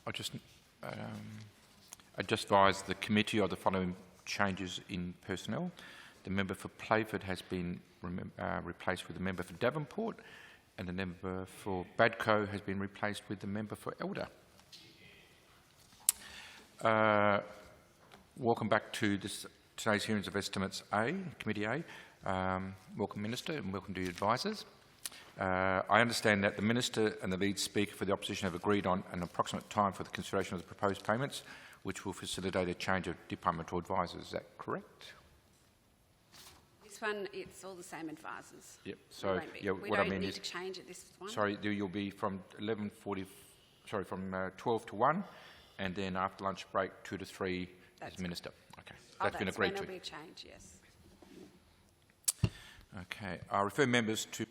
I just advise the committee of the following changes in personnel. The member for Playford has been replaced with the member for Devonport, and the member for Badco has been replaced with the member for Elder. Welcome back to today's hearings of Estimates A, Committee A. Welcome, Minister, and welcome to your advisors. I understand that the Minister and the lead speaker for the opposition have agreed on an approximate time for the consideration of the proposed payments, which will facilitate a change of departmental advisors. Is that correct? This one, it's all the same advisors. Yep. So, yeah, what I mean is, to change it. This one. Sorry, you'll be from 12 to 1, and then after lunch break 2 to 3 as Minister. Okay, that's been agreed to. There'll be a change. Yes. Okay, I refer members to a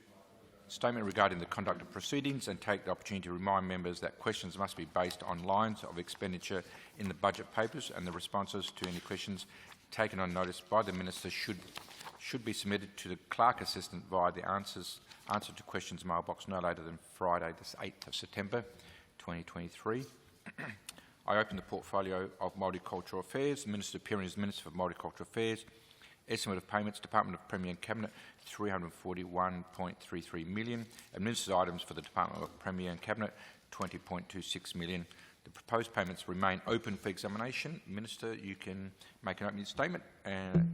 statement regarding the conduct of proceedings and take the opportunity to remind members that questions must be based on lines of expenditure in the budget papers, and the responses to any questions taken on notice by the Minister should be submitted to the Clerk Assistant via the answer to questions mailbox no later than Friday, the 8th of September 2023. I open the portfolio of Multicultural Affairs. The Minister appearing as Minister for Multicultural Affairs. Estimate of payments, Department of Premier and Cabinet, $341.33 million. Administered items for the Department of Premier and Cabinet, $20.26 million. The proposed payments remain open for examination. Minister, you can make an opening statement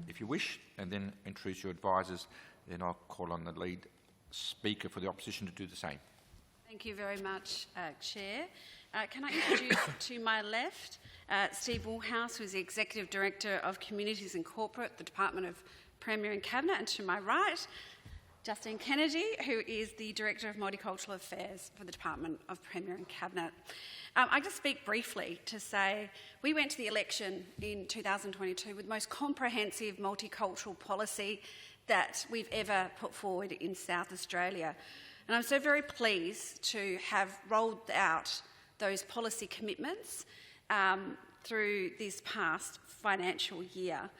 if you wish, and then introduce your advisors. Then I'll call on the lead speaker for the opposition to do the same. Thank you very much, Chair. Can I introduce to my left Steve Woolhouse, who is the Executive Director of Communities and Corporate, the Department of Premier and Cabinet, and to my right, Justine Kennedy, who is the Director of Multicultural Affairs for the Department of Premier and Cabinet. I just speak briefly to say we went to the election in 2022 with the most comprehensive multicultural policy that we've ever put forward in South Australia. And I'm so very pleased to have rolled out those policy commitments through this past financial year.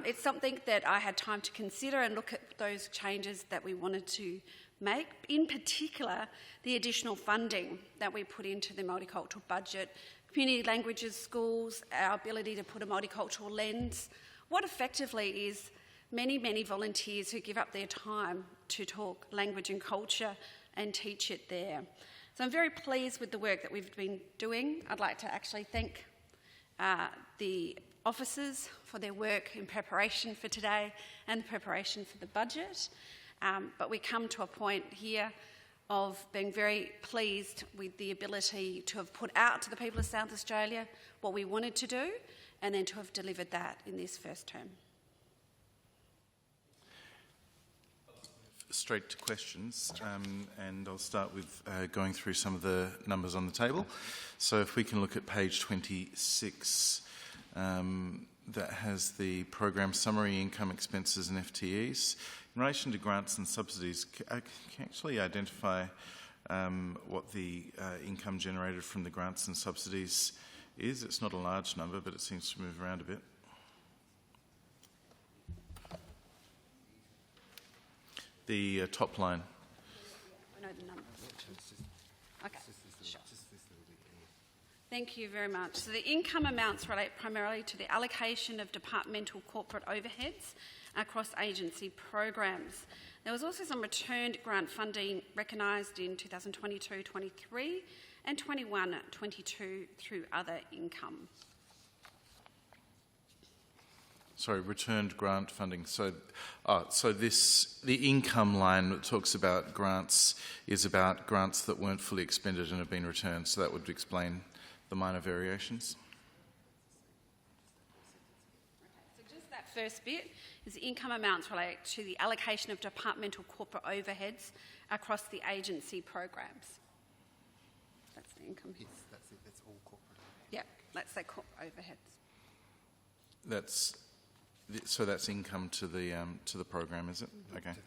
It's something that I had time to consider and look at those changes that we wanted to make, in particular the additional funding that we put into the multicultural budget, community languages schools, our ability to put a multicultural lens, what effectively is many, many volunteers who give up their time to talk language and culture and teach it there. So I'm very pleased with the work that we've been doing. I'd like to actually thank the officers for their work in preparation for today and the preparation for the budget. But we come to a point here of being very pleased with the ability to have put out to the people of South Australia what we wanted to do, and then to have delivered that in this first term. Straight to questions, and I'll start with going through some of the numbers on the table. So if we can look at page 26, that has the program summary, income, expenses and FTEs. In relation to grants and subsidies, can you actually identify what the income generated from the grants and subsidies is? It's not a large number, but it seems to move around a bit. The top line. I know the numbers. Okay, sure. Thank you very much. So the income amounts relate primarily to the allocation of departmental corporate overheads across agency programs. There was also some returned grant funding recognised in 2022-23 and 21-22 through other income. Sorry, returned grant funding. So the income line that talks about grants is about grants that weren't fully expended and have been returned. So that would explain the minor variations. Okay, so just that first bit is the income amounts relate to the allocation of departmental corporate overheads across the agency programs. That's the income. Yes, that's it. That's all corporate overheads. Yeah, let's say corporate overheads. So that's income to the program, is it? Okay. Do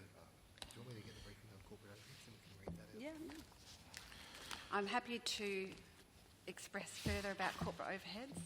you want me to get the briefing on corporate overheads and we can read that out? Yeah. I'm happy to express further about corporate overheads.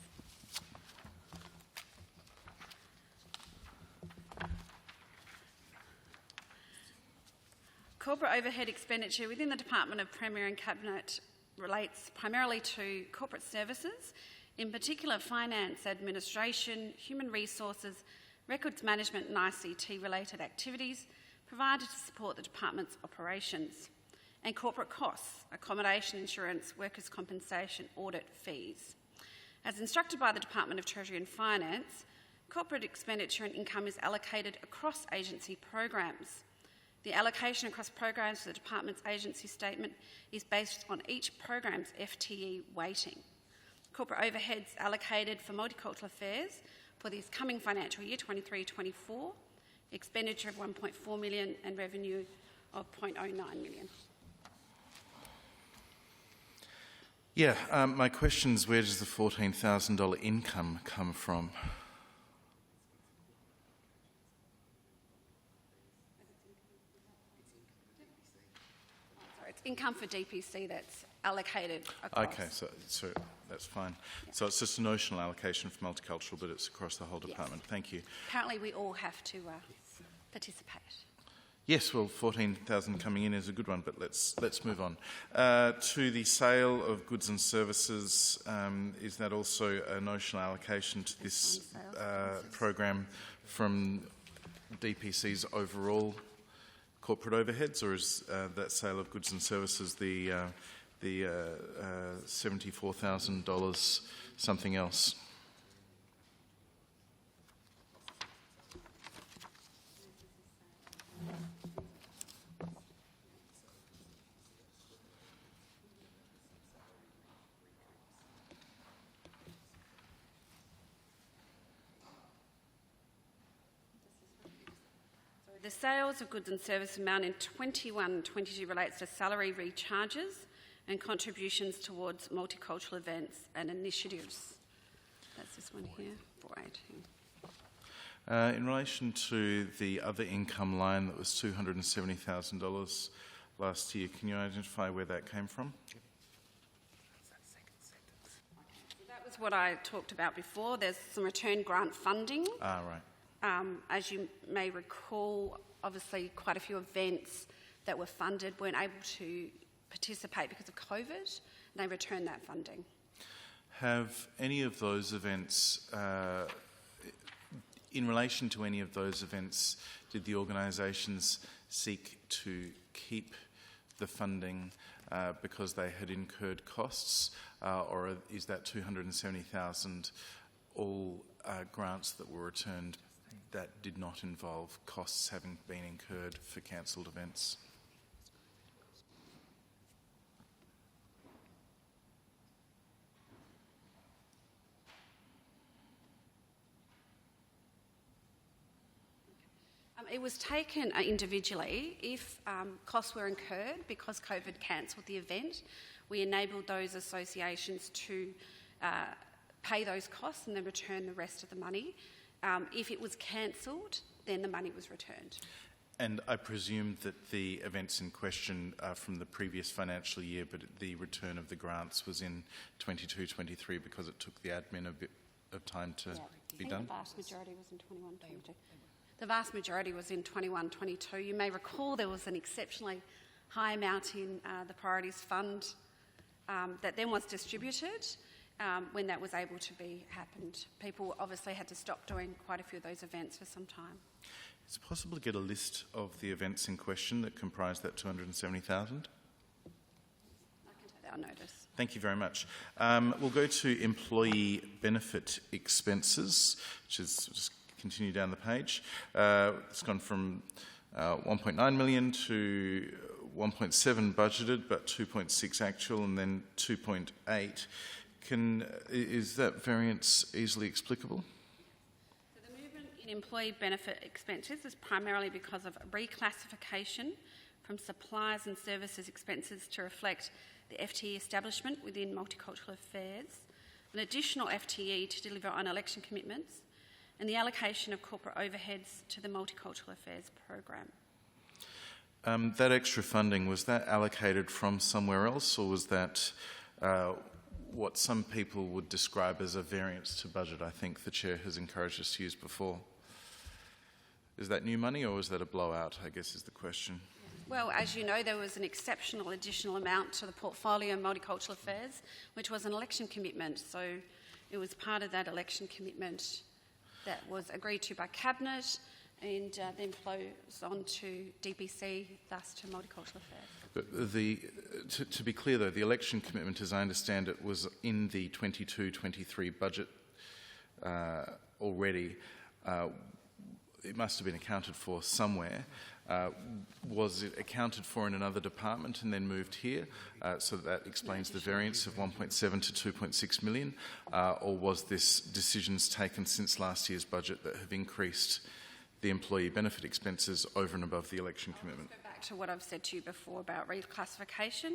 Corporate overhead expenditure within the Department of Premier and Cabinet relates primarily to corporate services, in particular finance, administration, human resources, records management and ICT-related activities provided to support the department's operations, and corporate costs, accommodation, insurance, workers' compensation, audit fees. As instructed by the Department of Treasury and Finance, corporate expenditure and income is allocated across agency programs. The allocation across programs for the department's agency statement is based on each program's FTE weighting. Corporate overheads allocated for multicultural affairs for this coming financial year, 23-24, expenditure of $1.4 million and revenue of $0.09 million. Yeah, my question is, where does the $14,000 income come from? Sorry, it's income for DPC that's allocated across. Okay, so that's fine. Yeah. So it's just a notional allocation for multicultural, but it's across the whole department. Yes. Thank you. Apparently we all have to participate. Yes, well, 14,000 coming in is a good one, but let's move on. To the sale of goods and services, is that also a notional allocation to this program from DPC's overall corporate overheads, or is that sale of goods and services the $74,000 something else? The sales of goods and service amount in 21-22 relates to salary recharges and contributions towards multicultural events and initiatives. That's this one here, 418. In relation to the other income line that was $270,000 last year, can you identify where that came from? That was what I talked about before. There's some return grant funding. Right. As you may recall, obviously quite a few events that were funded weren't able to participate because of COVID, and they returned that funding. Have any of those events, in relation to any of those events, did the organisations seek to keep the funding because they had incurred costs, or is that $270,000 all grants that were returned that did not involve costs having been incurred for cancelled events? It was taken individually. If costs were incurred because COVID cancelled the event, we enabled those associations to pay those costs and then return the rest of the money. If it was cancelled, then the money was returned. And I presume that the events in question are from the previous financial year, but the return of the grants was in 22-23 because it took the admin a bit of time to be done? The vast majority was in 21-22. The vast majority was in 21-22. You may recall there was an exceptionally high amount in the Priorities Fund that then was distributed. When that was able to be happened. People obviously had to stop doing quite a few of those events for some time. Is it possible to get a list of the events in question that comprise that $270,000? I can take that on notice. Thank you very much. We'll go to employee benefit expenses, which is just continue down the page. It's gone from 1.9 million to 1.7 budgeted, but 2.6 actual, and then 2.8. Is that variance easily explicable? So the movement in employee benefit expenses is primarily because of reclassification from supplies and services expenses to reflect the FTE establishment within Multicultural Affairs, an additional FTE to deliver on election commitments, and the allocation of corporate overheads to the Multicultural Affairs program. That extra funding, was that allocated from somewhere else, or was that what some people would describe as a variance to budget? I think the Chair has encouraged us to use before. Is that new money, or is that a blowout, I guess is the question? Well, as you know, there was an exceptional additional amount to the portfolio in Multicultural Affairs, which was an election commitment. So it was part of that election commitment that was agreed to by Cabinet and then flows on to DPC, thus to Multicultural Affairs. But to be clear though, the election commitment, as I understand it, was in the 22-23 budget already. It must have been accounted for somewhere. Was it accounted for in another department and then moved here? So that explains the variance of 1.7 to 2.6 million. Or was this decisions taken since last year's budget that have increased the employee benefit expenses over and above the election commitment? Let's go back to what I've said to you before about reclassification,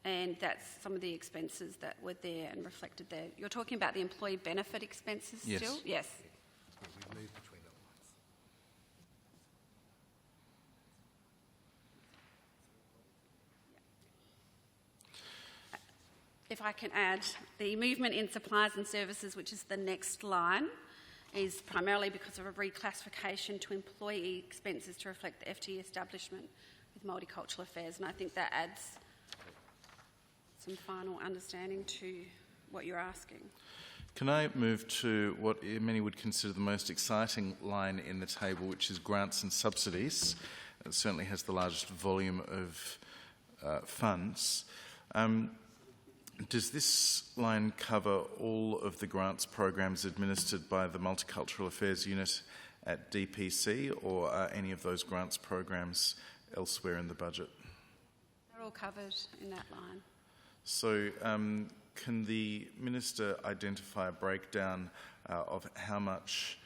and that's some of the expenses that were there and reflected there. You're talking about the employee benefit expenses Yes. still? Yes. We've moved between the lines. If I can add, the movement in supplies and services, which is the next line, is primarily because of a reclassification to employee expenses to reflect the FTE establishment with Multicultural Affairs, and I think that adds some final understanding to what you're asking. Can I move to what many would consider the most exciting line in the table, which is grants and subsidies? It certainly has the largest volume of funds. Does this line cover all of the grants programs administered by the Multicultural Affairs Unit at DPC, or are any of those grants programs elsewhere in the budget? They're all covered in that line. So can the Minister identify a breakdown of how much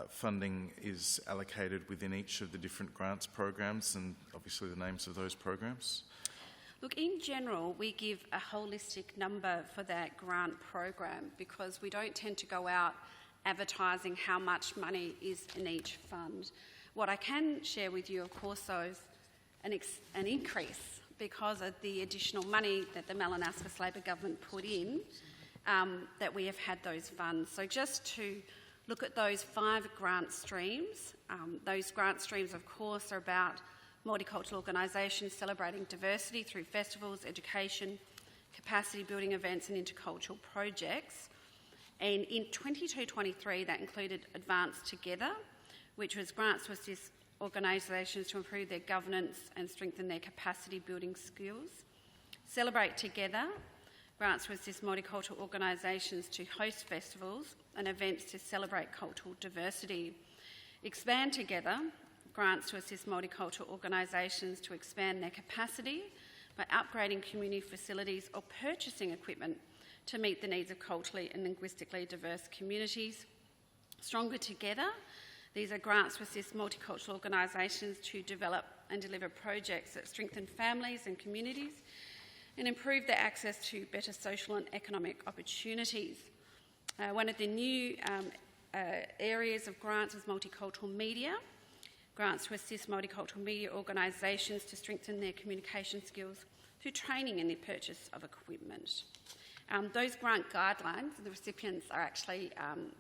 funding is allocated within each of the different grants programs and obviously the names of those programs? Look, in general, we give a holistic number for that grant program because we don't tend to go out advertising how much money is in each fund. What I can share with you, of course, though, is an increase because of the additional money that the Malinaskis Labor government put in, that we have had those funds. So just to look at those 5 grant streams, those grant streams, of course, are about multicultural organisations celebrating diversity through festivals, education, capacity building events and intercultural projects. And in 22-23 that included Advance Together, which was grants to assist organisations to improve their governance and strengthen their capacity building skills. Celebrate Together, grants to assist multicultural organisations to host festivals and events to celebrate cultural diversity. Expand Together, grants to assist multicultural organisations to expand their capacity by upgrading community facilities or purchasing equipment to meet the needs of culturally and linguistically diverse communities. Stronger Together, these are grants to assist multicultural organisations to develop and deliver projects that strengthen families and communities and improve their access to better social and economic opportunities. One of the new areas of grants is multicultural media. Grants to assist multicultural media organisations to strengthen their communication skills through training and the purchase of equipment. Those grant guidelines, the recipients are actually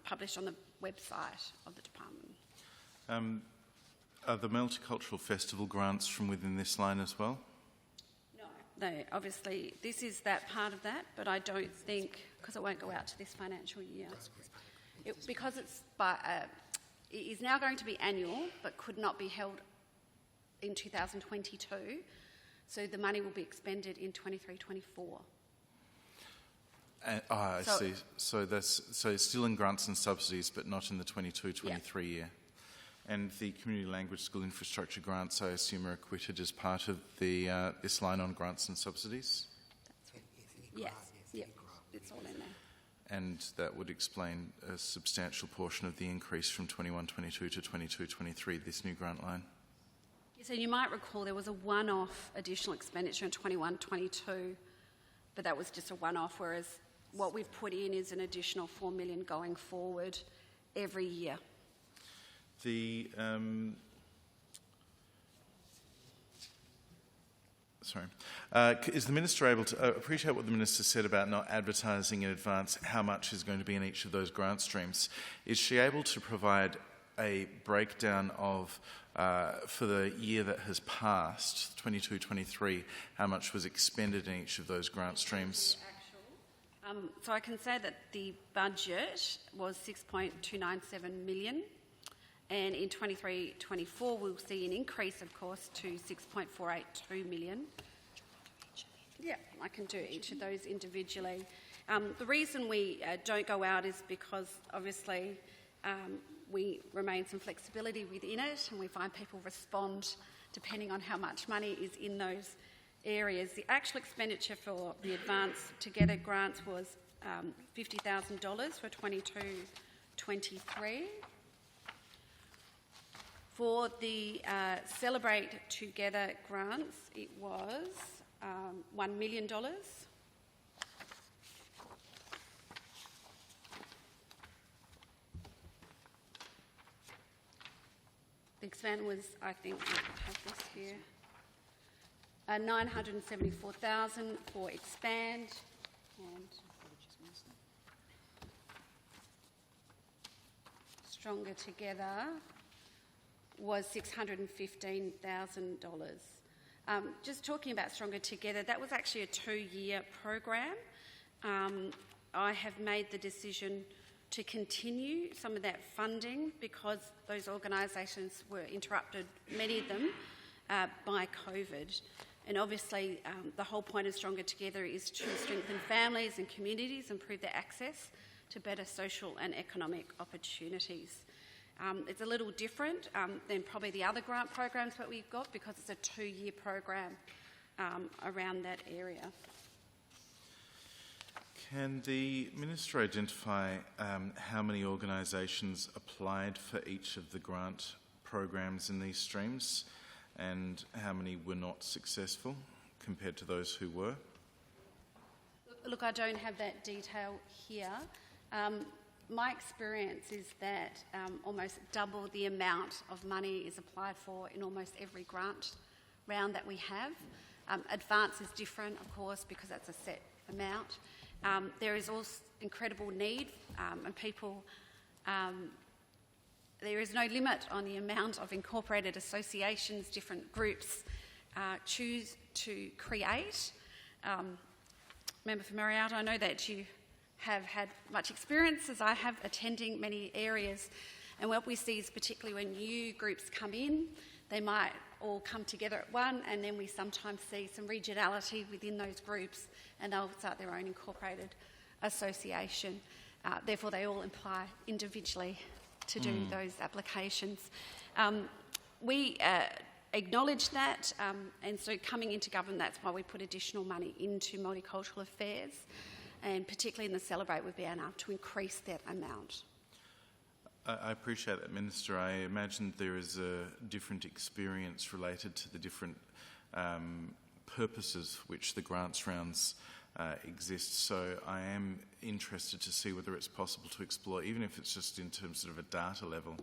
published on the website of the department. Are the multicultural festival grants from within this line as well? No, obviously this is that part of that, but I don't think, because it won't go out to this financial year. Because it's it is now going to be annual, but could not be held in 2022. So the money will be expended in 23-24. I see. So it's still in grants and subsidies, but not in the 22-23 year. And the community language school infrastructure grants, I assume, are acquitted as part of the this line on grants and subsidies. Yes, it's all in there. And that would explain a substantial portion of the increase from 21-22 to 22-23, this new grant line. So you might recall there was a one-off additional expenditure in 21-22, but that was just a one-off, whereas what we've put in is an additional $4 million going forward every year. The is the Minister able to appreciate what the Minister said about not advertising in advance how much is going to be in each of those grant streams? Is she able to provide a breakdown of, for the year that has passed, 22-23, how much was expended in each of those grant streams? So I can say that the budget was 6.297 million, and in 23-24 we'll see an increase, of course, to 6.482 million. Yeah, I can do each of those individually. The reason we don't go out is because obviously we remain some flexibility within it, and we find people respond depending on how much money is in those areas. The actual expenditure for the Advance Together grants was $50,000 for 22-23. For the Celebrate Together grants, it was $1 million. The expand was, I think, I have this here, 974,000 for expand, and Stronger Together was $615,000. Just talking about Stronger Together, that was actually a 2-year program. I have made the decision to continue some of that funding because those organisations were interrupted, many of them, by COVID. And obviously the whole point of Stronger Together is to strengthen families and communities, improve their access to better social and economic opportunities. It's a little different than probably the other grant programs that we've got because it's a 2-year program around that area. Can the Minister identify how many organisations applied for each of the grant programs in these streams and how many were not successful compared to those who were? Look, I don't have that detail here. My experience is that almost double the amount of money is applied for in almost every grant round that we have. Advance is different, of course, because that's a set amount. There is also incredible need and people, there is no limit on the amount of incorporated associations different groups choose to create. Member for Marietta, I know that you have had much experience, as I have, attending many areas, and what we see is particularly when new groups come in, they might all come together at one, and then we sometimes see some regionality within those groups and they'll start their own incorporated association. Therefore they all apply individually to do those applications. We acknowledge that, and so coming into government, that's why we put additional money into multicultural affairs, and particularly in the Celebrate we've been able to increase that amount. I appreciate that, Minister. I imagine there is a different experience related to the different purposes which the grants rounds exist. So I am interested to see whether it's possible to explore, even if it's just in terms of a data level,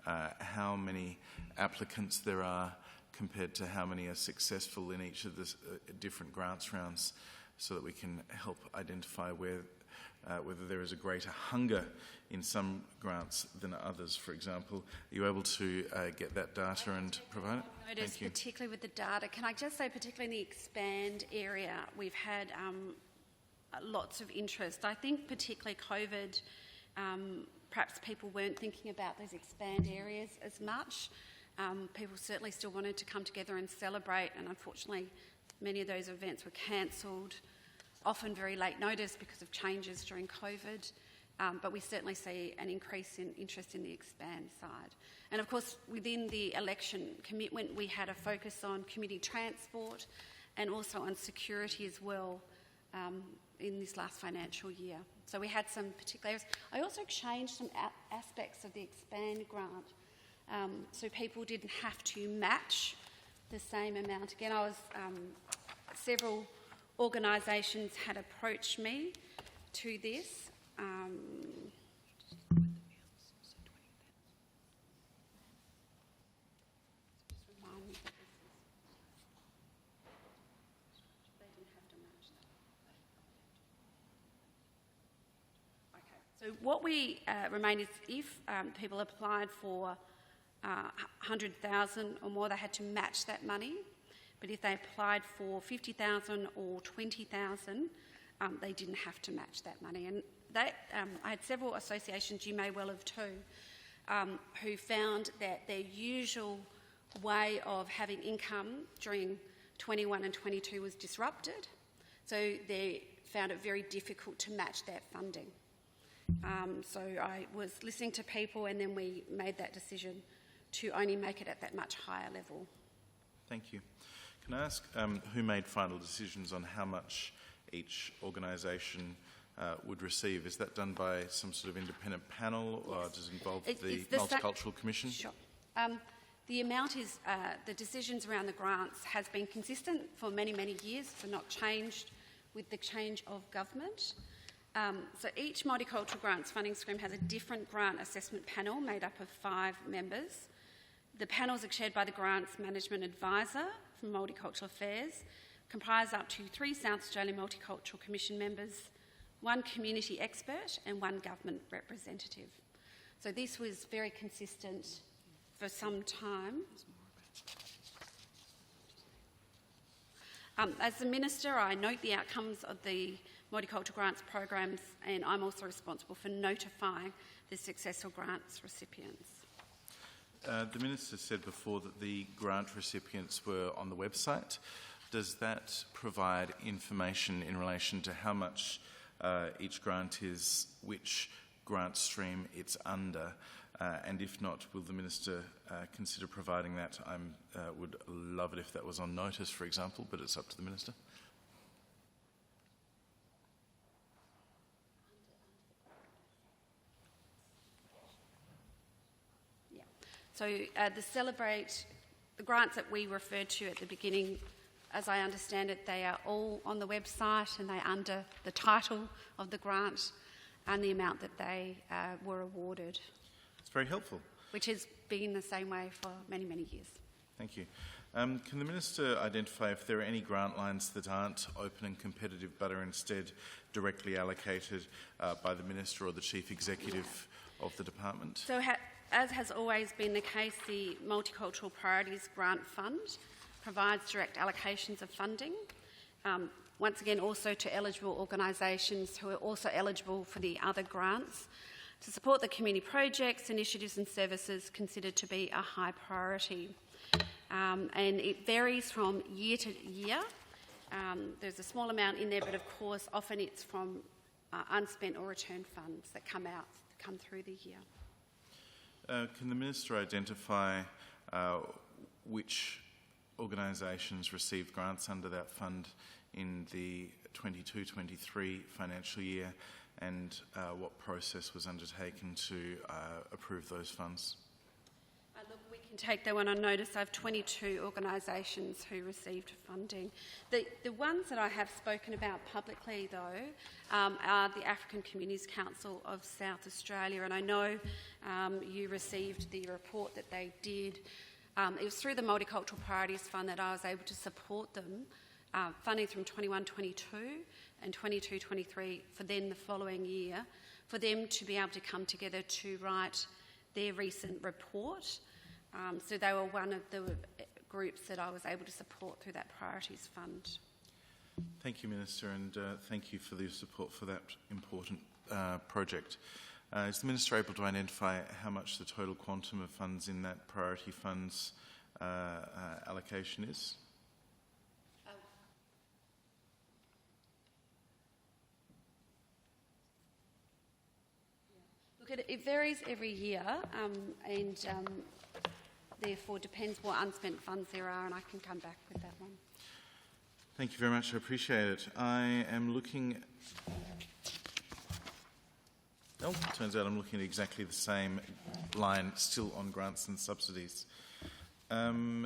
how many applicants there are compared to how many are successful in each of the different grants rounds, so that we can help identify whether there is a greater hunger in some grants than others, for example. Are you able to get that data and provide it? Notice, particularly with the data. Can I just say, particularly in the expand area, we've had lots of interest. I think particularly COVID, perhaps people weren't thinking about those expand areas as much. People certainly still wanted to come together and celebrate, and unfortunately many of those events were cancelled, often very late notice because of changes during COVID. But we certainly see an increase in interest in the expand side. And of course, within the election commitment, we had a focus on community transport and also on security as well in this last financial year. So we had some particular areas. I also changed some aspects of the expand grant so people didn't have to match the same amount. Again, I was several organisations had approached me to this. So what we remain is if people applied for 100,000 or more, they had to match that money. But if they applied for 50,000 or 20,000, they didn't have to match that money. And that, I had several associations, you may well have too, who found that their usual way of having income during 21 and 22 was disrupted. So they found it very difficult to match that funding. So I was listening to people, and then we made that decision to only make it at that much higher level. Thank you. Can I ask who made final decisions on how much each organisation would receive? Is that done by some sort of independent panel, or does it involve the Multicultural Commission? Sure. The amount is, the decisions around the grants has been consistent for many, many years, so not changed with the change of government. So each multicultural grants funding stream has a different grant assessment panel made up of 5 members. The panels are chaired by the Grants Management Advisor from Multicultural Affairs, comprise up to 3 South Australian Multicultural Commission members, 1 community expert and 1 government representative. So this was very consistent for some time. As the Minister, I note the outcomes of the multicultural grants programs, and I'm also responsible for notifying the successful grants recipients. The Minister said before that the grant recipients were on the website. Does that provide information in relation to how much each grant is, which grant stream it's under? And if not, will the Minister consider providing that? I would love it if that was on notice, for example, but it's up to the Minister. So the grants that we referred to at the beginning, as I understand it, they are all on the website, and they're under the title of the grant and the amount that they were awarded. It's very helpful. Which has been the same way for many, many years. Thank you. Can the Minister identify if there are any grant lines that aren't open and competitive but are instead directly allocated by the Minister or the Chief Executive of the Department? So as has always been the case, the Multicultural Priorities Grant Fund provides direct allocations of funding, once again also to eligible organisations who are also eligible for the other grants, to support the community projects, initiatives and services considered to be a high priority. And it varies from year to year. There's a small amount in there, but of course often it's from unspent or returned funds that come through the year. Can the Minister identify which organisations received grants under that fund in the 22-23 financial year, and what process was undertaken to approve those funds? Look, we can take that one on notice. I have 22 organisations who received funding. The ones that I have spoken about publicly, though, are the African Communities Council of South Australia, and I know you received the report that they did. It was through the Multicultural Priorities Fund that I was able to support them, funding from 21-22 and 22-23 for then the following year, for them to be able to come together to write their recent report. So they were one of the groups that I was able to support through that Priorities Fund. Thank you, Minister, and thank you for the support for that important project. Is the Minister able to identify how much the total quantum of funds in that priority funds allocation is? Look, it varies every year, and therefore depends what unspent funds there are, and I can come back with that one. Thank you very much. I appreciate it. I am looking... Oh, turns out I'm looking at exactly the same line, still on grants and subsidies. Yes,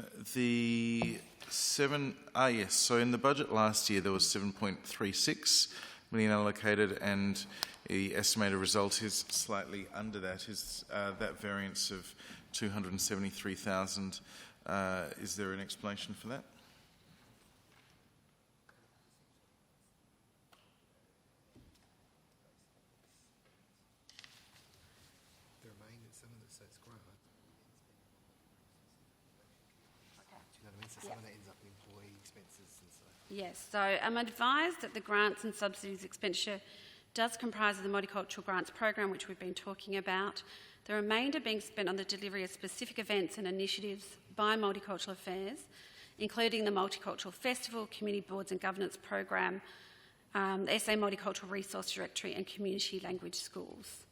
so in the budget last year there was 7.36 million allocated, and the estimated result is slightly under that. Is that variance of 273,000, is there an explanation for that? expenses and so. Yes, so I'm advised that the grants and subsidies expenditure does comprise of the Multicultural Grants Program, which we've been talking about. The remainder being spent on the delivery of specific events and initiatives by Multicultural Affairs, including the Multicultural Festival, Community Boards and Governance Program, the SA Multicultural Resource Directory and Community Language Schools.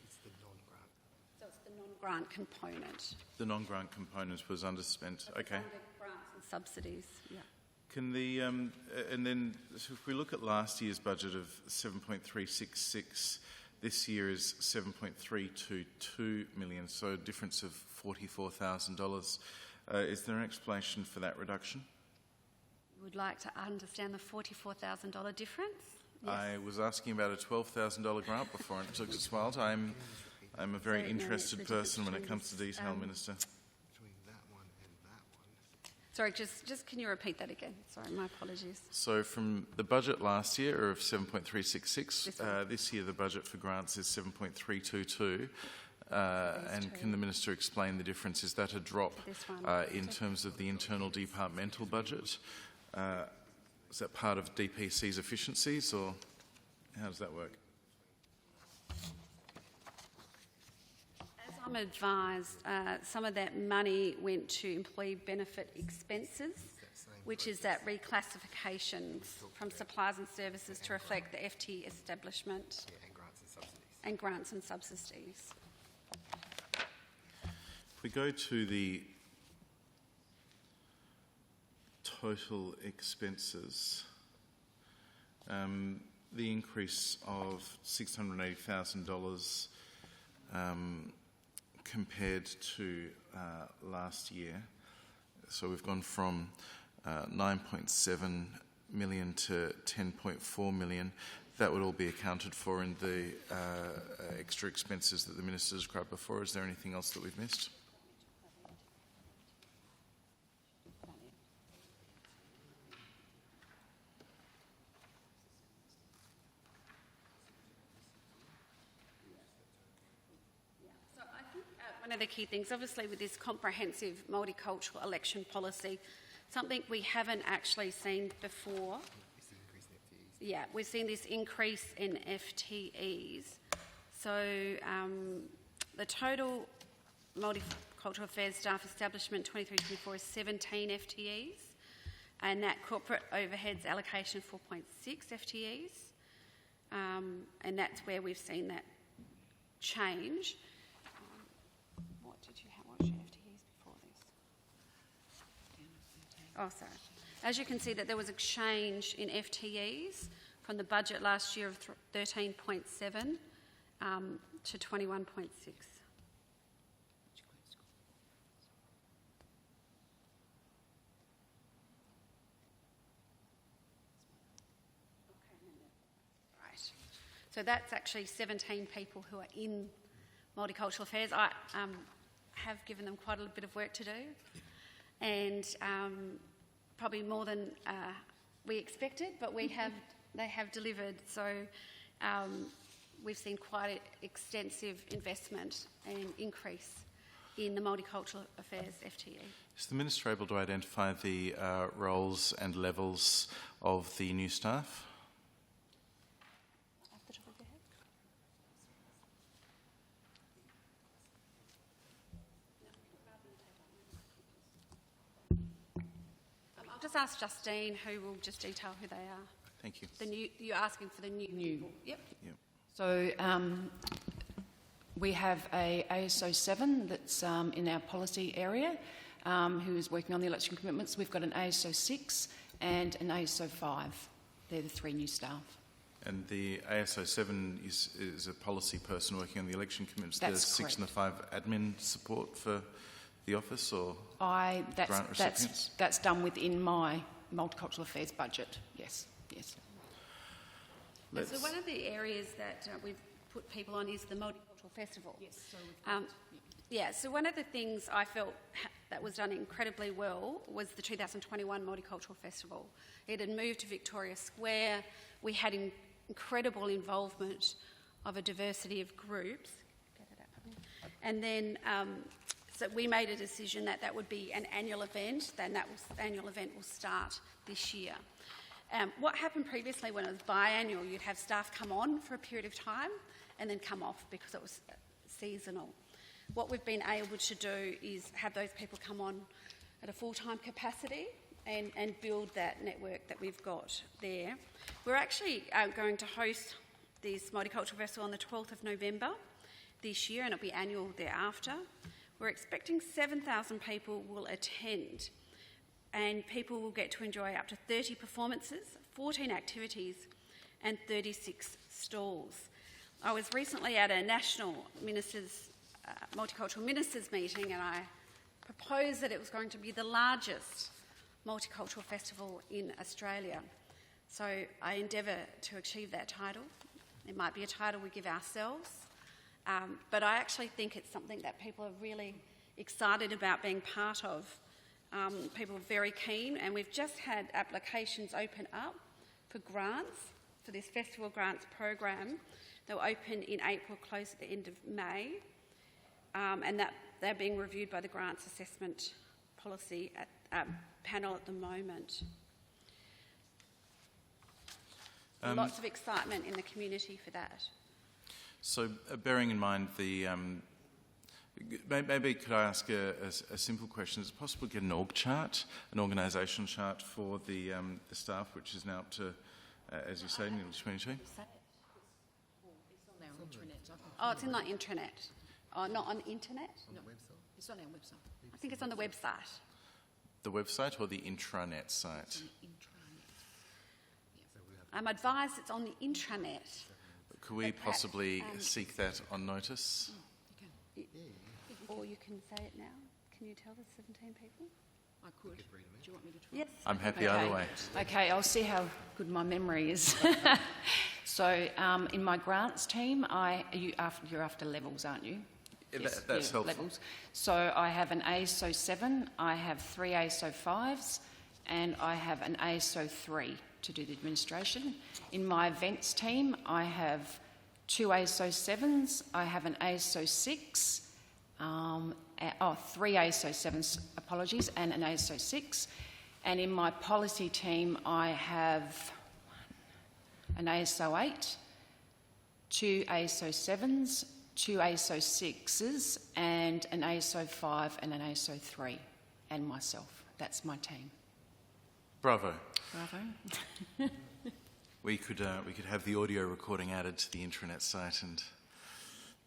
It's the non-grant. So it's the non-grant component. The non-grant component was underspent. Okay. Under grants and subsidies, yeah. Can the and then so if we look at last year's budget of 7.366, this year is 7.322 million, so a difference of $44,000. Is there an explanation for that reduction? Would like to understand the $44,000 difference? Yes. I was asking about a $12,000 grant before, and it took us a while. I'm a very So, no, interested the person when it difference comes to detail, Minister. Between that one and that one. Sorry, just can you repeat that again? Sorry, my apologies. So from the budget last year of 7.366, This one. this year the budget for grants is 7.322. And can the Minister explain the difference? Is that a drop This one. in terms of the internal departmental budget? Is that part of DPC's efficiencies, or how does that work? As I'm advised, some of that money went to employee benefit expenses, which is that reclassifications from supplies and services to reflect the FT establishment Yeah, and grants and subsidies. and grants and subsidies. If we go to the total expenses, the increase of $680,000 compared to last year. So we've gone from 9.7 million to 10.4 million. That would all be accounted for in the extra expenses that the Minister described before. Is there anything else that we've missed? So I think one of the key things, obviously with this comprehensive multicultural election policy, something we haven't actually seen before. It's the increase in FTEs. Yeah, we've seen this increase in FTEs. So the total Multicultural Affairs staff establishment 23-24 is 17 FTEs, and that corporate overheads allocation of 4.6 FTEs, and that's where we've seen that change. What was your FTEs before this? Oh, sorry. As you can see, that there was a change in FTEs from the budget last year of 13.7 to 21.6. Right. So that's actually 17 people who are in Multicultural Affairs. I have given them quite a bit of work to do, and probably more than we expected, but they have delivered. So we've seen quite extensive investment and increase in the Multicultural Affairs FTE. Is the Minister able to identify the roles and levels of the new staff? Off the top of your head? I'll just ask Justine, who will just detail who they are. Thank you. You're asking for the new people. Yep. Yep. So we have a ASO 7 that's in our policy area who is working on the election commitments. We've got an ASO 6 and an ASO 5. They're the three new staff. And the ASO 7 is a policy person working on the election commitments. That's There's 6 and the correct. 5 admin support for the office, or grant recipients? That's done within my Multicultural Affairs budget. Yes. So one of the areas that we've put people on is the Multicultural Festival. Yes. So So one of the things I felt that was done incredibly well was the 2021 Multicultural Festival. It had moved to Victoria Square. We had incredible involvement of a diversity of groups. And then, So we made a decision that that would be an annual event, then that annual event will start this year. What happened previously when it was biannual, you'd have staff come on for a period of time and then come off because it was seasonal. What we've been able to do is have those people come on at a full-time capacity and build that network that we've got there. We're actually going to host this Multicultural Festival on the 12th of November this year, and it'll be annual thereafter. We're expecting 7,000 people will attend, and people will get to enjoy up to 30 performances, 14 activities and 36 stalls. I was recently at a national multicultural ministers meeting, and I proposed that it was going to be the largest multicultural festival in Australia. So I endeavour to achieve that title. It might be a title we give ourselves, but I actually think it's something that people are really excited about being part of. People are very keen, and we've just had applications open up for grants for this festival grants program. They'll open in April, close at the end of May, and that they're being reviewed by the Grants Assessment Policy panel at the moment. Lots of excitement in the community for that. So, bearing in mind the, maybe could I ask a simple question? Is it possible to get an org chart, an organisation chart for the staff, which is now up to, as you say, nearly 22? It's on our intranet. Oh, it's in the intranet. Oh, not on the internet? No, it's on our website. I think it's on the website. The website or the intranet site? It's on the intranet. I'm advised it's on the intranet. Could we But perhaps, possibly seek that on notice? Or you can say it now. Can you tell the 17 people? I could. Do you want me to try? Yes. I'm happy either way. Okay, I'll see how good my memory is. So, in my grants team, you're after levels, aren't you? Yes, that's helpful. Levels. So I have an ASO 7, I have 3 ASO 5s, and I have an ASO 3 to do the administration. In my events team, I have 2 ASO 7s, I have an ASO 6, 3 ASO 7s, apologies, and an ASO 6. And in my policy team, I have an ASO 8, 2 ASO 7s, 2 ASO 6s, and an ASO 5 and an ASO 3, and myself. That's my team. Bravo. Bravo. We could have the audio recording added to the intranet site and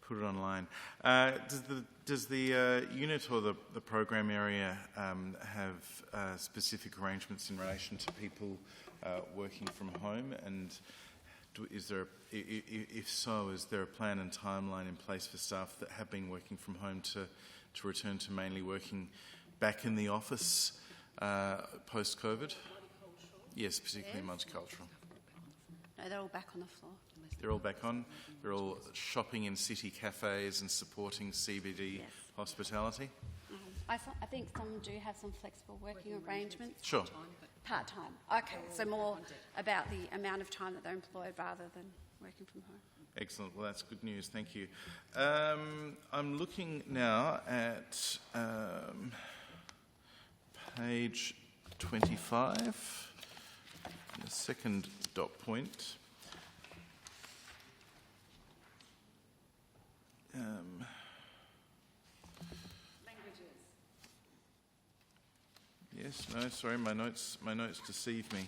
put it online. Does the unit or the program area have specific arrangements in relation to people working from home? And is there, if so, is there a plan and timeline in place for staff that have been working from home to return to mainly working back in the office post-COVID? Yes, particularly multicultural. No, they're all back on the floor. They're all back on. They're all shopping in city cafes and supporting CBD hospitality. I think some do have some flexible working arrangements. Sure. Part-time. Okay, so more about the amount of time that they're employed rather than working from home. Excellent. Well, that's good news. Thank you. I'm looking now at page 25, the second dot point. Yes, no, sorry, my notes deceive me.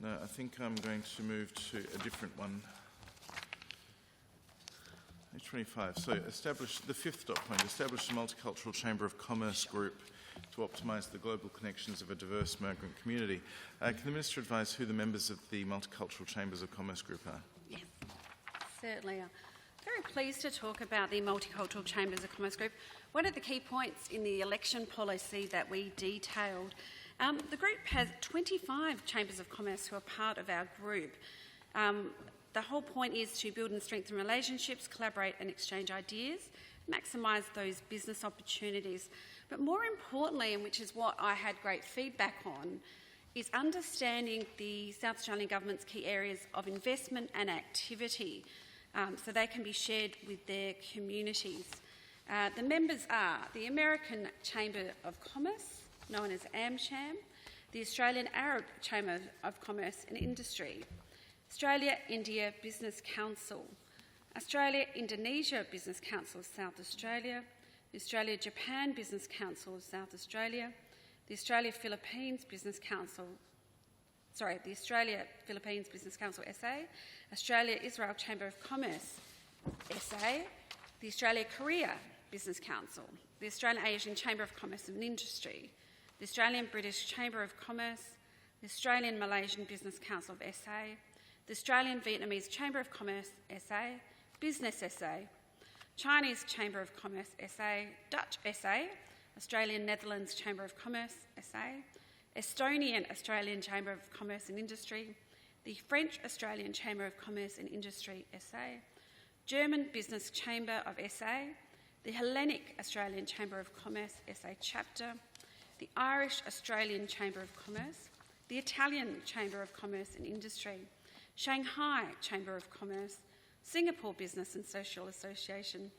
No, I think I'm going to move to a different one. Page 25. So, the fifth dot point, establish a multicultural chamber of commerce group to optimise the global connections of a diverse migrant community. Can the Minister advise who the members of the Multicultural Chambers of Commerce group are? Yes, certainly. I'm very pleased to talk about the Multicultural Chambers of Commerce group. One of the key points in the election policy that we detailed, the group has 25 chambers of commerce who are part of our group. The whole point is to build and strengthen relationships, collaborate and exchange ideas, maximise those business opportunities. But more importantly, and which is what I had great feedback on, is understanding the South Australian Government's key areas of investment and activity so they can be shared with their communities. The members are the American Chamber of Commerce, known as AmCham, the Australian Arab Chamber of Commerce and Industry, Australia-India Business Council, Australia-Indonesia Business Council of South Australia, the Australia-Japan Business Council of South Australia, the Australia-Philippines Business Council SA, Australia-Israel Chamber of Commerce SA, the Australia-Korea Business Council, the Australian-Asian Chamber of Commerce and Industry, the Australian-British Chamber of Commerce, the Australian-Malaysian Business Council of SA, the Australian-Vietnamese Chamber of Commerce SA, Business SA, Chinese Chamber of Commerce SA, Dutch SA, Australian-Netherlands Chamber of Commerce SA, Estonian Australian Chamber of Commerce and Industry, the French Australian Chamber of Commerce and Industry SA, German Business Chamber of SA, the Hellenic Australian Chamber of Commerce SA Chapter, the Irish Australian Chamber of Commerce, the Italian Chamber of Commerce and Industry, Shanghai Chamber of Commerce, Singapore Business and Social Association,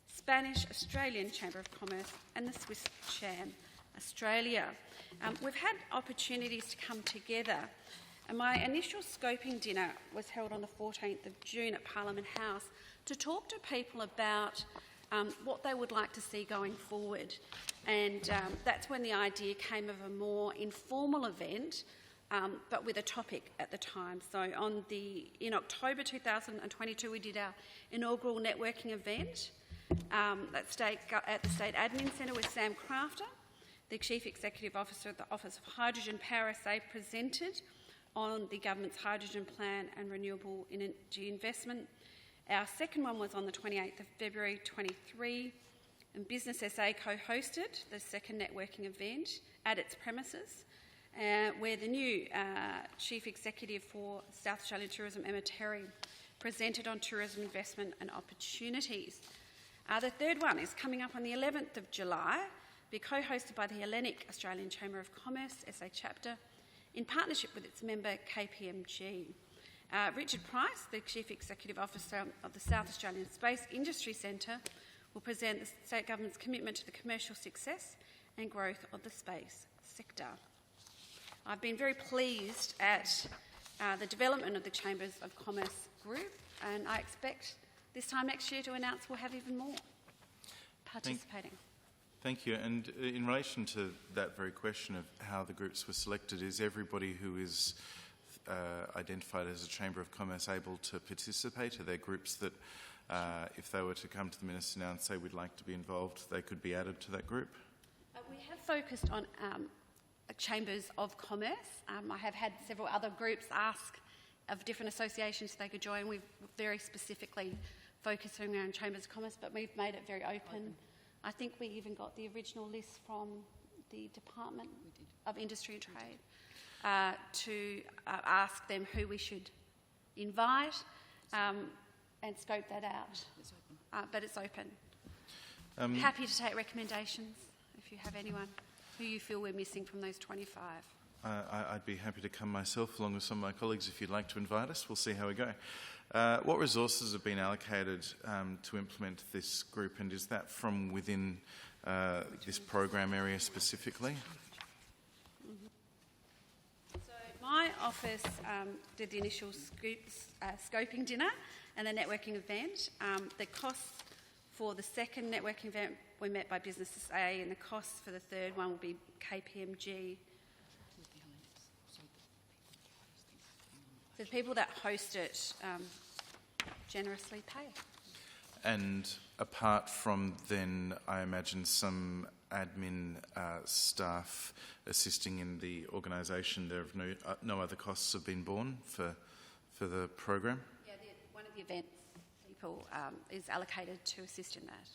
Spanish Australian Chamber of Commerce and the Swiss Cham Australia. We've had opportunities to come together, and my initial scoping dinner was held on the 14th of June at Parliament House to talk to people about what they would like to see going forward. And that's when the idea came of a more informal event, but with a topic at the time. So in October 2022, we did our inaugural networking event at the State Admin Centre with Sam Crafter, the Chief Executive Officer of the Office of Hydrogen Power SA, presented on the government's hydrogen plan and renewable energy investment. Our second one was on the 28th of February 23, and Business SA co-hosted the second networking event at its premises, where the new Chief Executive for South Australian Tourism, Emma Terry, presented on tourism investment and opportunities. The third one is coming up on the 11th of July, be co-hosted by the Hellenic Australian Chamber of Commerce SA Chapter, in partnership with its member KPMG. Richard Price, the Chief Executive Officer of the South Australian Space Industry Centre, will present the State Government's commitment to the commercial success and growth of the space sector. I've been very pleased at the development of the Chambers of Commerce group, and I expect this time next year to announce we'll have even more participating. Thank you. And in relation to that very question of how the groups were selected, is everybody who is identified as a Chamber of Commerce able to participate? Are there groups that, if they were to come to the Minister now and say we'd like to be involved, they could be added to that group? We have focused on Chambers of Commerce. I have had several other groups ask of different associations if they could join. We've very specifically focused around Chambers of Commerce, but we've made it very open. I think we even got the original list from the Department of Industry and Trade to ask them who we should invite and scope that out. But it's open. Happy to take recommendations if you have anyone who you feel we're missing from those 25. I'd be happy to come myself along with some of my colleagues if you'd like to invite us. We'll see how we go. What resources have been allocated to implement this group, and is that from within this program area specifically? So my office did the initial scoping dinner and the networking event. The costs for the second networking event were met by Business SA, and the costs for the third one will be KPMG. The people that host it generously pay. And apart from then, I imagine some admin staff assisting in the organisation, there have no other costs have been borne for the program? Yeah, one of the events people is allocated to assist in that.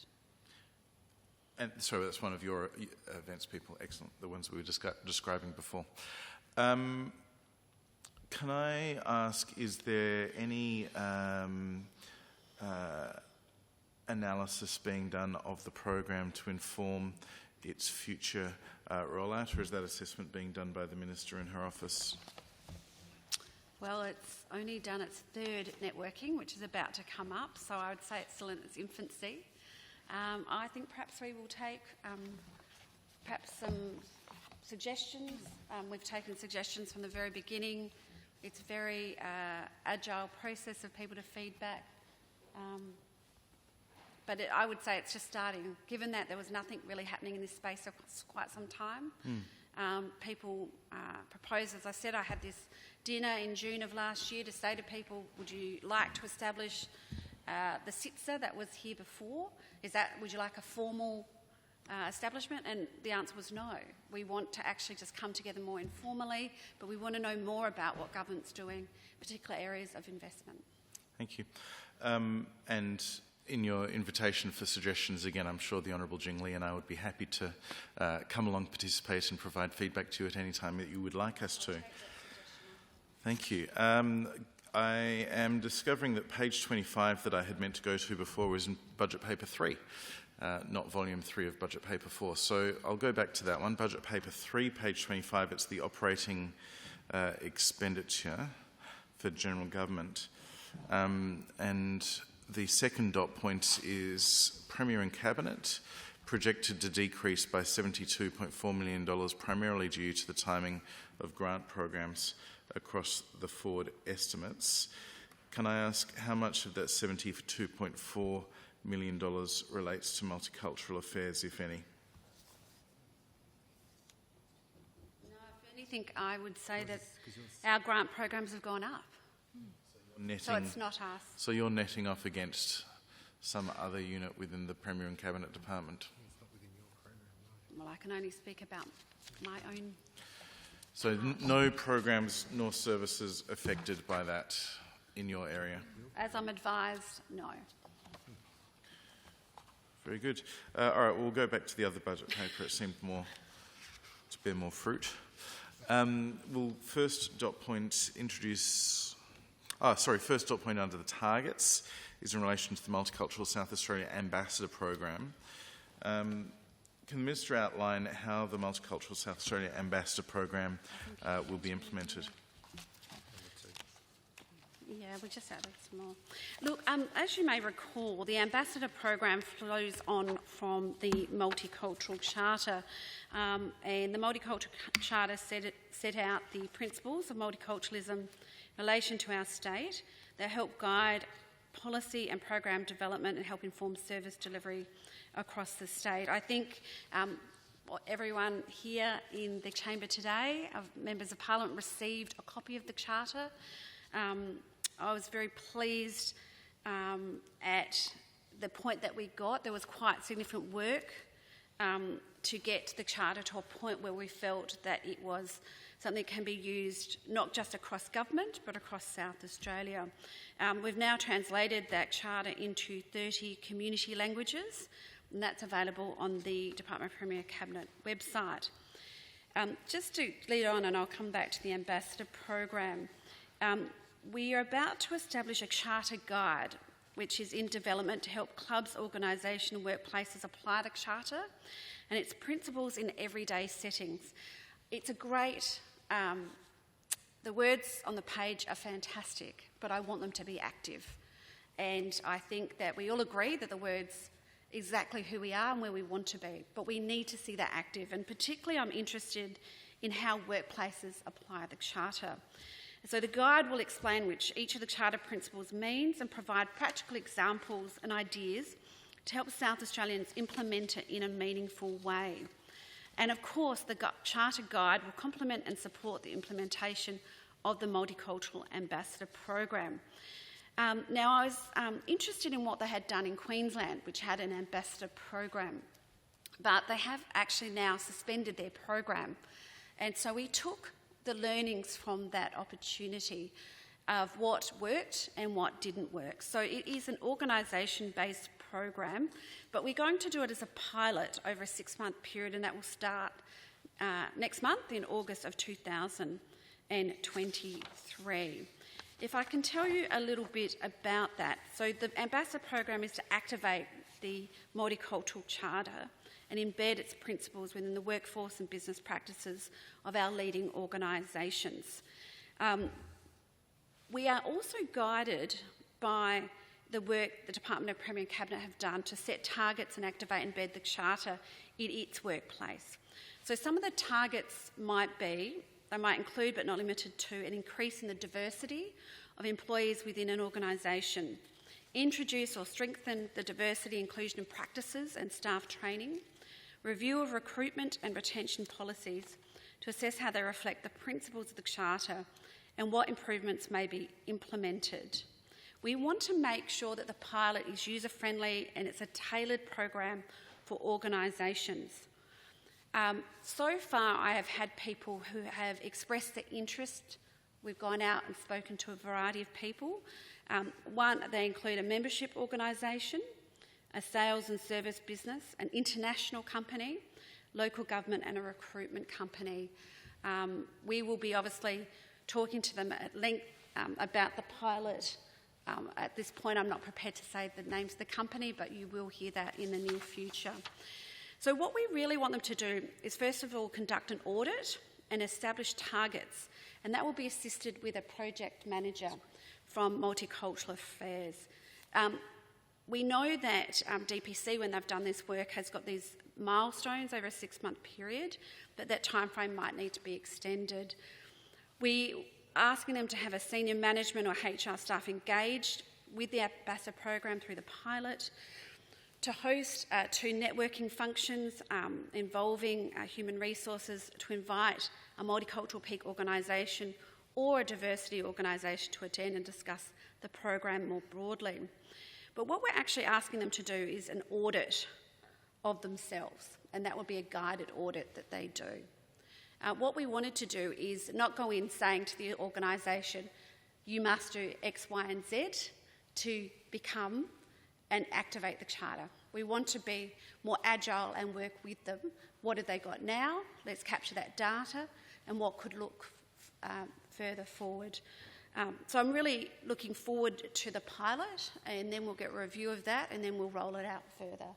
And sorry, that's one of your events people. Excellent, the ones we were describing before. Can I ask, is there any analysis being done of the program to inform its future rollout, or is that assessment being done by the Minister in her office? Well, it's only done its third networking, which is about to come up, so I would say it's still in its infancy. I think perhaps we will take perhaps some suggestions. We've taken suggestions from the very beginning. It's a very agile process of people to feedback. But I would say it's just starting. Given that there was nothing really happening in this space for quite some time, people proposed, as I said, I had this dinner in June of last year to say to people, would you like to establish the SITSA that was here before? Would you like a formal establishment? And the answer was no. We want to actually just come together more informally, but we want to know more about what government's doing, particular areas of investment. Thank you. And in your invitation for suggestions, again, I'm sure the Honourable Jing Lee and I would be happy to come along, participate and provide feedback to you at any time that you would like us to. Thank you. I am discovering that page 25 that I had meant to go to before was in budget paper 3, not volume 3 of budget paper 4. So I'll go back to that one. Budget paper 3, page 25, it's the operating expenditure for general government. And the second dot point is Premier and Cabinet, projected to decrease by $72.4 million, primarily due to the timing of grant programs across the forward estimates. Can I ask how much of that $72.4 million relates to multicultural affairs, if any? No, if anything, I would say that our grant programs have gone up. So it's not us. So you're netting off against some other unit within the Premier and Cabinet Department? Well, I can only speak about my own. So no programs nor services affected by that in your area? As I'm advised, no. Very good. All right, we'll go back to the other budget paper. It seemed to bear more fruit. We'll first dot point introduce... first dot point under the targets is in relation to the Multicultural South Australia Ambassador Program. Can the Minister outline how the Multicultural South Australia Ambassador Program will be implemented? Yeah, we just added some more. Look, as you may recall, the Ambassador Program flows on from the Multicultural Charter, and the Multicultural Charter set out the principles of multiculturalism in relation to our state that help guide policy and program development and help inform service delivery across the state. I think everyone here in the chamber today, members of Parliament, received a copy of the Charter. I was very pleased at the point that we got. There was quite significant work to get the Charter to a point where we felt that it was something that can be used not just across government but across South Australia. We've now translated that Charter into 30 community languages, and that's available on the Department of Premier Cabinet website. Just to lead on, and I'll come back to the Ambassador Program, we are about to establish a Charter Guide which is in development to help clubs, organisations and workplaces apply the Charter and its principles in everyday settings. It's a great... the words on the page are fantastic, but I want them to be active. And I think that we all agree that the words exactly who we are and where we want to be, but we need to see that active. And particularly I'm interested in how workplaces apply the Charter. So the guide will explain which each of the Charter principles means and provide practical examples and ideas to help South Australians implement it in a meaningful way. And of course, the Charter Guide will complement and support the implementation of the Multicultural Ambassador Program. Now, I was interested in what they had done in Queensland, which had an ambassador program, but they have actually now suspended their program. And so we took the learnings from that opportunity of what worked and what didn't work. So it is an organisation-based program, but we're going to do it as a pilot over a 6-month period, and that will start next month in August of 2023. If I can tell you a little bit about that. So the Ambassador Program is to activate the Multicultural Charter and embed its principles within the workforce and business practices of our leading organisations. We are also guided by the work the Department of Premier and Cabinet have done to set targets and activate and embed the Charter in its workplace. So some of the targets might include but not limited to an increase in the diversity of employees within an organisation, introduce or strengthen the diversity, inclusion and practices and staff training, review of recruitment and retention policies to assess how they reflect the principles of the Charter and what improvements may be implemented. We want to make sure that the pilot is user-friendly and it's a tailored program for organisations. So far, I have had people who have expressed their interest. We've gone out and spoken to a variety of people. They include a membership organisation, a sales and service business, an international company, local government and a recruitment company. We will be obviously talking to them at length about the pilot. At this point, I'm not prepared to say the names of the company, but you will hear that in the near future. So what we really want them to do is, first of all, conduct an audit and establish targets, and that will be assisted with a project manager from Multicultural Affairs. We know that DPC, when they've done this work, has got these milestones over a 6-month period, but that timeframe might need to be extended. We asking them to have a senior management or HR staff engaged with the ambassador program through the pilot, to host 2 networking functions involving human resources, to invite a multicultural peak organisation or a diversity organisation to attend and discuss the program more broadly. But what we're actually asking them to do is an audit of themselves, and that would be a guided audit that they do. What we wanted to do is not go in saying to the organisation, you must do X, Y and Z to become and activate the Charter. We want to be more agile and work with them. What have they got now? Let's capture that data and what could look further forward. So I'm really looking forward to the pilot, and then we'll get a review of that and then we'll roll it out further.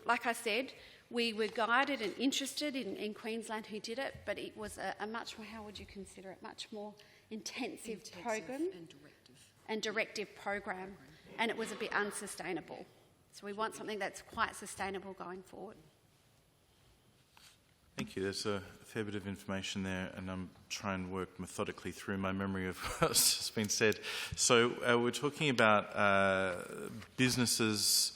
Like I said, we were guided and interested in Queensland who did it, but it was a much more, how would you consider it, much more intensive program and directive program, and it was a bit unsustainable. So we want something that's quite sustainable going forward. Thank you. There's a fair bit of information there, and I'm trying to work methodically through my memory of what's just been said. So we're talking about businesses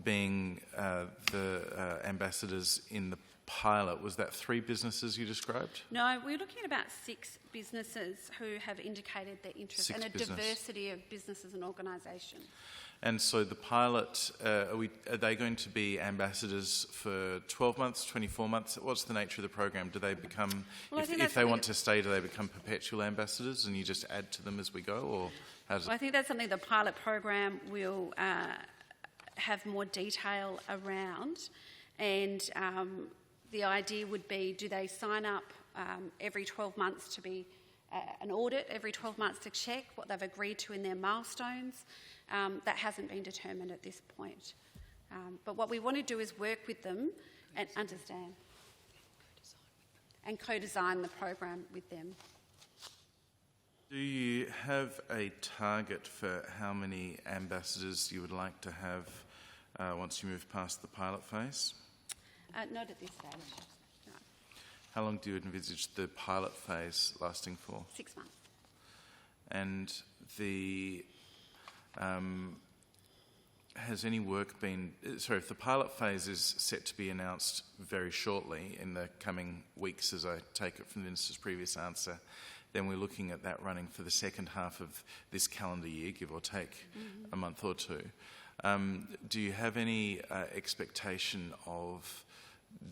being the ambassadors in the pilot. Was that 3 businesses you described? No, we're looking at about 6 businesses who have indicated their interest, and a diversity of businesses and organisations. And so the pilot, are they going to be ambassadors for 12 months, 24 months? What's the nature of the program? Do they become, if they want to stay, do they become perpetual ambassadors and you just add to them as we go? Or how does I think that's something the pilot program will have more detail around, and the idea would be, do they sign up every 12 months to be an audit, every 12 months to check what they've agreed to in their milestones? That hasn't been determined at this point. But what we want to do is work with them and understand and co-design the program with them. Do you have a target for how many ambassadors you would like to have once you move past the pilot phase? Not at this stage, no. How long do you envisage the pilot phase lasting for? 6 months. And has any work been... Sorry, if the pilot phase is set to be announced very shortly in the coming weeks, as I take it from the Minister's previous answer, then we're looking at that running for the second half of this calendar year, give or take a month or 2. Do you have any expectation of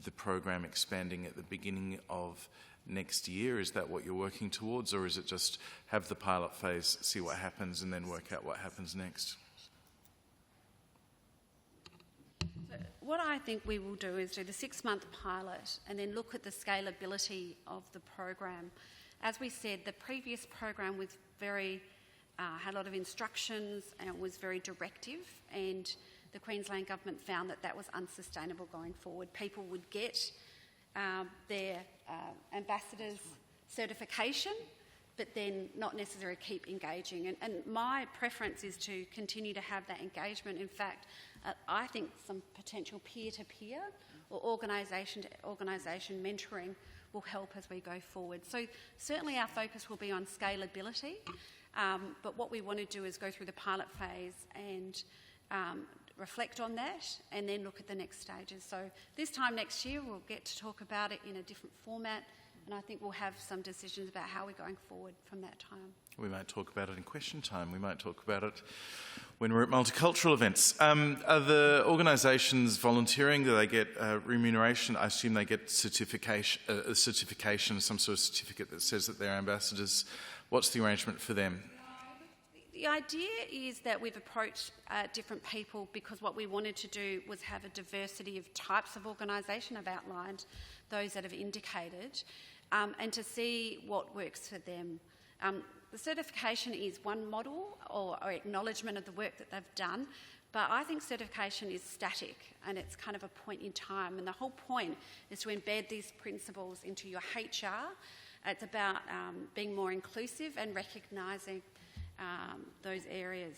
the program expanding at the beginning of next year? Is that what you're working towards, or is it just have the pilot phase, see what happens, and then work out what happens next? What I think we will do is do the 6-month pilot and then look at the scalability of the program. As we said, the previous program was had a lot of instructions and it was very directive, and the Queensland Government found that that was unsustainable going forward. People would get their ambassadors certification, but then not necessarily keep engaging. And my preference is to continue to have that engagement. In fact, I think some potential peer-to-peer or organisation-to-organisation mentoring will help as we go forward. So certainly our focus will be on scalability, but what we want to do is go through the pilot phase and reflect on that and then look at the next stages. So this time next year we'll get to talk about it in a different format, and I think we'll have some decisions about how we're going forward from that time. We might talk about it in question time. We might talk about it when we're at multicultural events. Are the organisations volunteering? Do they get remuneration? I assume they get certification, some sort of certificate that says that they're ambassadors. What's the arrangement for them? The idea is that we've approached different people because what we wanted to do was have a diversity of types of organisation. I've outlined those that have indicated, and to see what works for them. The certification is one model or acknowledgement of the work that they've done, but I think certification is static and it's kind of a point in time, and the whole point is to embed these principles into your HR. It's about being more inclusive and recognising those areas.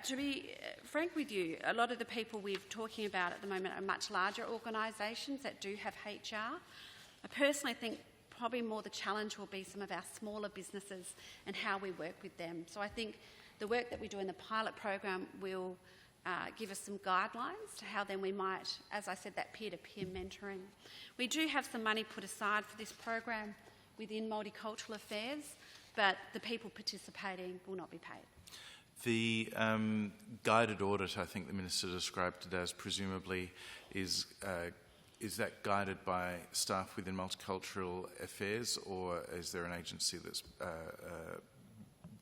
To be frank with you, a lot of the people we're talking about at the moment are much larger organisations that do have HR. I personally think probably more the challenge will be some of our smaller businesses and how we work with them. So I think the work that we do in the pilot program will give us some guidelines to how then we might, as I said, that peer-to-peer mentoring. We do have some money put aside for this program within Multicultural Affairs, but the people participating will not be paid. The guided audit, I think the Minister described it as, presumably is that guided by staff within Multicultural Affairs, or is there an agency that's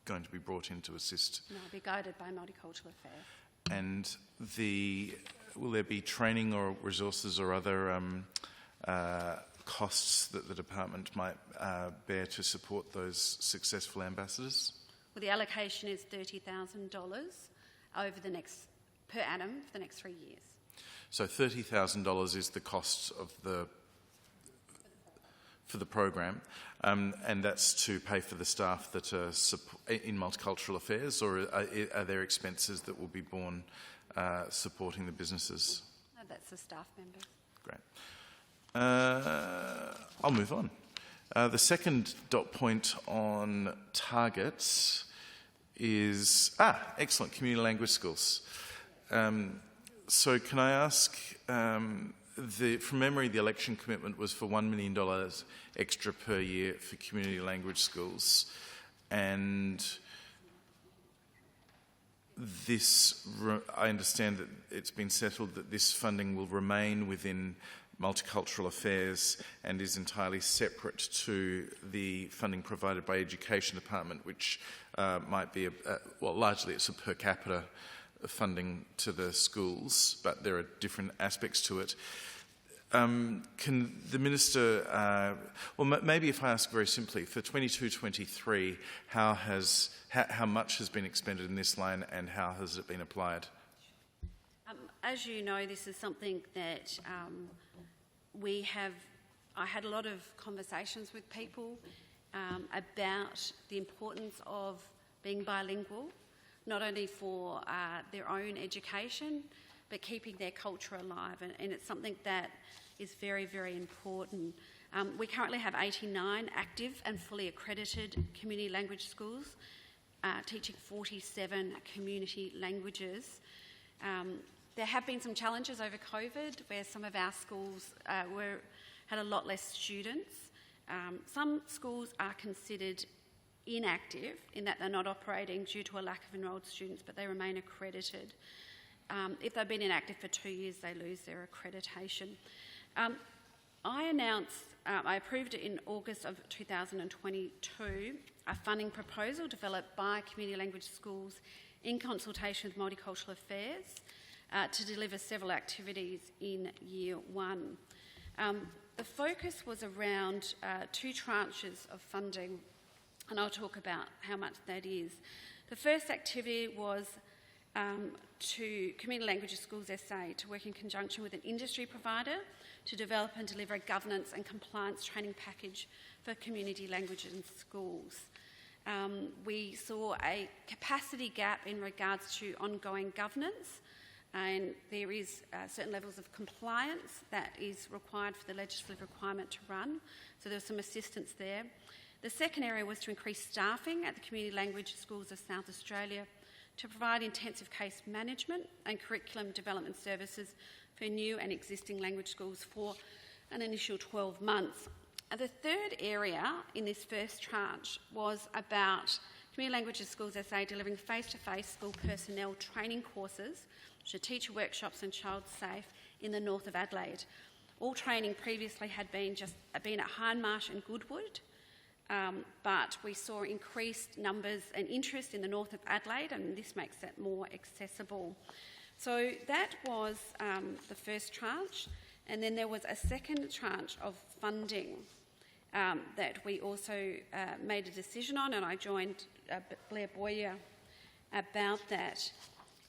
going to be brought in to assist? No, it'll be guided by Multicultural Affairs. And will there be training or resources or other costs that the department might bear to support those successful ambassadors? Well, the allocation is $30,000 over the next per annum for the next 3 years. So $30,000 is the cost of for the program, and that's to pay for the staff that are in Multicultural Affairs, or are there expenses that will be borne supporting the businesses? No, that's the staff members. Great. I'll move on. The second dot point on targets is excellent, community language schools. So can I ask, from memory, the election commitment was for $1 million extra per year for community language schools, and this, I understand that it's been settled that this funding will remain within Multicultural Affairs and is entirely separate to the funding provided by Education Department, which might be, largely it's a per capita funding to the schools, but there are different aspects to it. Can the Minister, maybe if I ask very simply, for 22-23, how much has been expended in this line and how has it been applied? As you know, this is something that I had a lot of conversations with people about the importance of being bilingual, not only for their own education, but keeping their culture alive. And it's something that is very, very important. We currently have 89 active and fully accredited community language schools, teaching 47 community languages. There have been some challenges over COVID where some of our schools had a lot less students. Some schools are considered inactive in that they're not operating due to a lack of enrolled students, but they remain accredited. If they've been inactive for 2 years, they lose their accreditation. I approved it in August of 2022, a funding proposal developed by community language schools in consultation with Multicultural Affairs to deliver several activities in year one. The focus was around 2 tranches of funding, and I'll talk about how much that is. The first activity was to Community Languages Schools SA to work in conjunction with an industry provider to develop and deliver a governance and compliance training package for community languages in schools. We saw a capacity gap in regards to ongoing governance, and there is certain levels of compliance that is required for the legislative requirement to run, so there was some assistance there. The second area was to increase staffing at the Community Language Schools of South Australia to provide intensive case management and curriculum development services for new and existing language schools for an initial 12 months. The third area in this first tranche was about Community Languages Schools SA delivering face-to-face school personnel training courses, which are teacher workshops and child safe in the north of Adelaide. All training previously had been at Hindmarsh and Goodwood, but we saw increased numbers and interest in the north of Adelaide, and this makes it more accessible. So that was the first tranche, and then there was a second tranche of funding that we also made a decision on, and I joined Blair Boyer about that.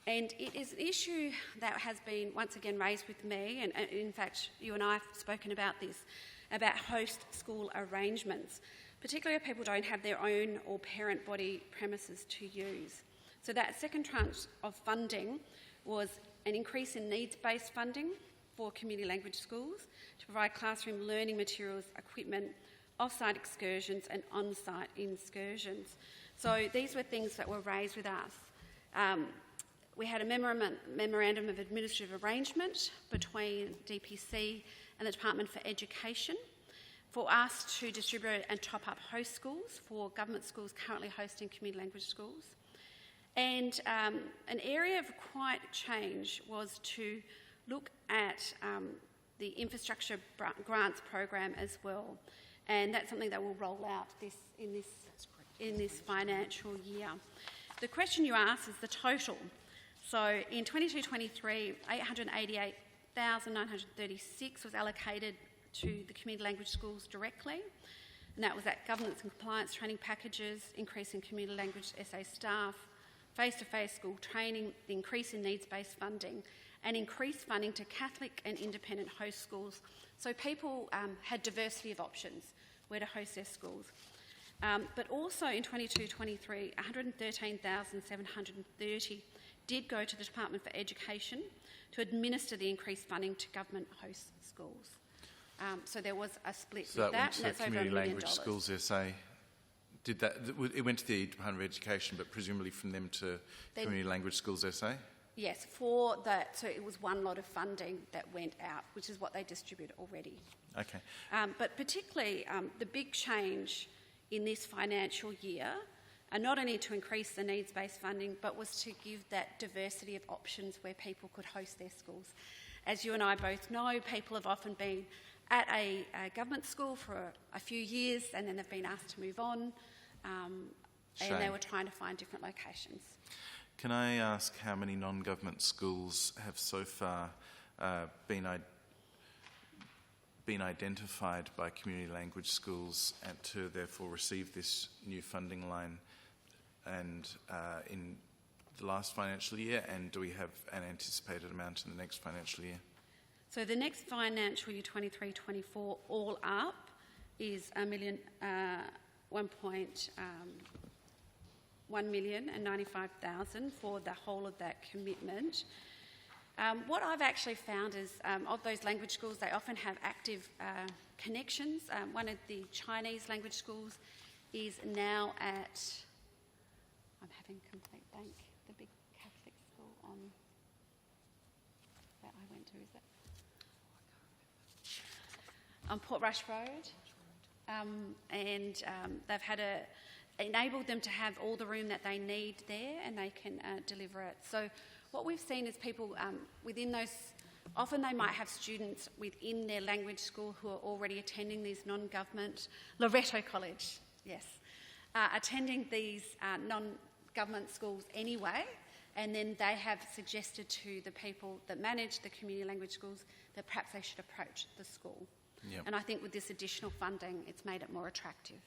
And it is an issue that has been once again raised with me, and in fact you and I have spoken about this, about host school arrangements, particularly if people don't have their own or parent body premises to use. So that second tranche of funding was an increase in needs-based funding for community language schools to provide classroom learning materials, equipment, off-site excursions and on-site excursions. So these were things that were raised with us. We had a memorandum of administrative arrangement between DPC and the Department for Education for us to distribute and top up host schools for government schools currently hosting community language schools. And an area of quite change was to look at the infrastructure grants program as well. And that's something that will roll out in this financial year. The question you asked is the total. So in 22-23, $888,936 was allocated to the community language schools directly, and that was at governance and compliance training packages, increase in community language SA staff, face-to-face school training, the increase in needs-based funding, and increased funding to Catholic and independent host schools. So people had diversity of options where to host their schools. But also in 22-23, $113,730 did go to the Department for Education to administer the increased funding to government host schools. So there was a split So with that went that, to and that's over $1 Community million. Language Schools SA. Did that? It went to the Department of Education, but presumably from them to Community Language Schools SA. Yes, for that. So it was one lot of funding that went out, which is what they distribute already. Okay. But particularly the big change in this financial year, not only to increase the needs-based funding, but was to give that diversity of options where people could host their schools. As you and I both know, people have often been at a government school for a few years and then they've been asked to move on, and they were trying to find different locations. Can I ask how many non-government schools have so far been identified by community language schools and to therefore receive this new funding line and in the last financial year, and do we have an anticipated amount in the next financial year? So the next financial year, 23-24, all up is $1,095,000 for the whole of that commitment. What I've actually found is of those language schools, they often have active connections. One of the Chinese language schools is now at, I'm having complete blank, the big Catholic school on, that I went to, is that? On Portrush Road. And they've had enabled them to have all the room that they need there, and they can deliver it. So what we've seen is people within those, often they might have students within their language school who are already attending these non-government, Loreto College, yes, attending these non-government schools anyway, and then they have suggested to the people that manage the community language schools that perhaps they should approach the school. Yep. And I think with this additional funding, it's made it more attractive.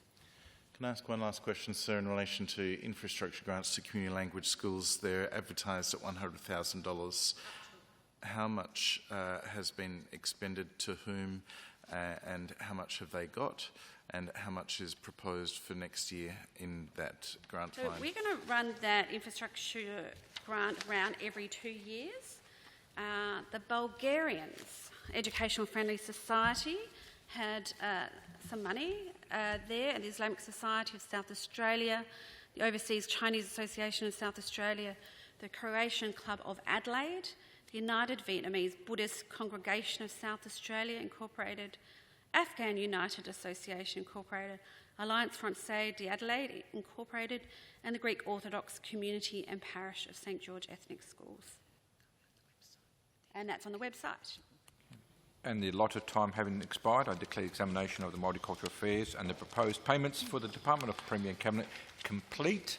Can I ask one last question, sir, in relation to infrastructure grants to community language schools? They're advertised at $100,000. How much has been expended to whom, and how much have they got, and how much is proposed for next year in that grant So line? we're going to run that infrastructure grant round every 2 years. The Bulgarians Educational Friendly Society had some money there, and the Islamic Society of South Australia, the Overseas Chinese Association of South Australia, the Croatian Club of Adelaide, the United Vietnamese Buddhist Congregation of South Australia Incorporated, Afghan United Association Incorporated, Alliance Française d'Adelaide Incorporated, and the Greek Orthodox Community and Parish of St George Ethnic Schools. And that's on the website. And the allotted time having expired, I declare examination of the Multicultural Affairs and the proposed payments for the Department of Premier and Cabinet complete.